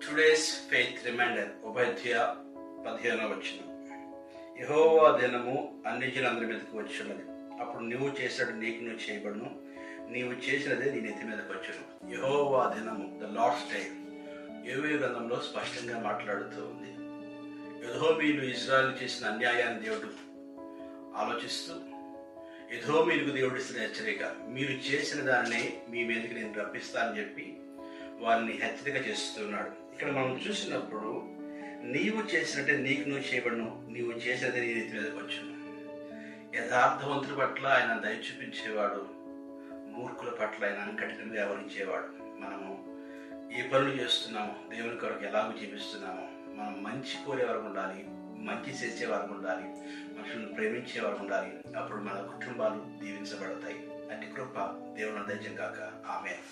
Today's faith reminder ఉపాధ్యాయ 15వ వచనం. యెహోవా దినము అన్ని జనులందరి మీదకి వచ్చున్నది. అప్పుడు నువ్వు చేసినట్టు నీకు నువ్వు చేయబడును, నీవు చేసినదే నీ నెత్తి మీదకి వచ్చును. యెహోవా దినము, ద లార్డ్స్ డే, యోవేలు గ్రంథంలో స్పష్టంగా మాట్లాడుతూ ఉంది. ఎదోమీయులు ఇజ్రాయెలు చేసిన అన్యాయాన్ని దేవుడు ఆలోచిస్తూ, ఎదోమీయులకు దేవుడు ఇస్తున్న హెచ్చరిక, మీరు చేసిన దానిని మీ మీదకి నేను రప్పిస్తానని చెప్పి వారిని హెచ్చరిక చేస్తున్నాడు. ఇక్కడ మనం చూసినప్పుడు నీవు చేసినట్టే నీకు నువ్వు చేయబడును, నీవు చేసినదే నీ నెత్తి మీదకి వచ్చును. యథార్థవంతుల పట్ల ఆయన దయ చూపించేవాడు, మూర్ఖుల పట్ల ఆయన కఠినంగా వ్యవహరించేవాడు. మనము ఏ పనులు చేస్తున్నామో, దేవుని కొరకు ఎలాగో జీవిస్తున్నామో, మనం మంచి కోరేవారు ఉండాలి, మంచి చేసేవారు ఉండాలి, మనుషులను ప్రేమించేవారు ఉండాలి. అప్పుడు మన కుటుంబాలు దీవించబడతాయి. అట్టి కృప దేవుని దయచేయగాక. ఆమేన్.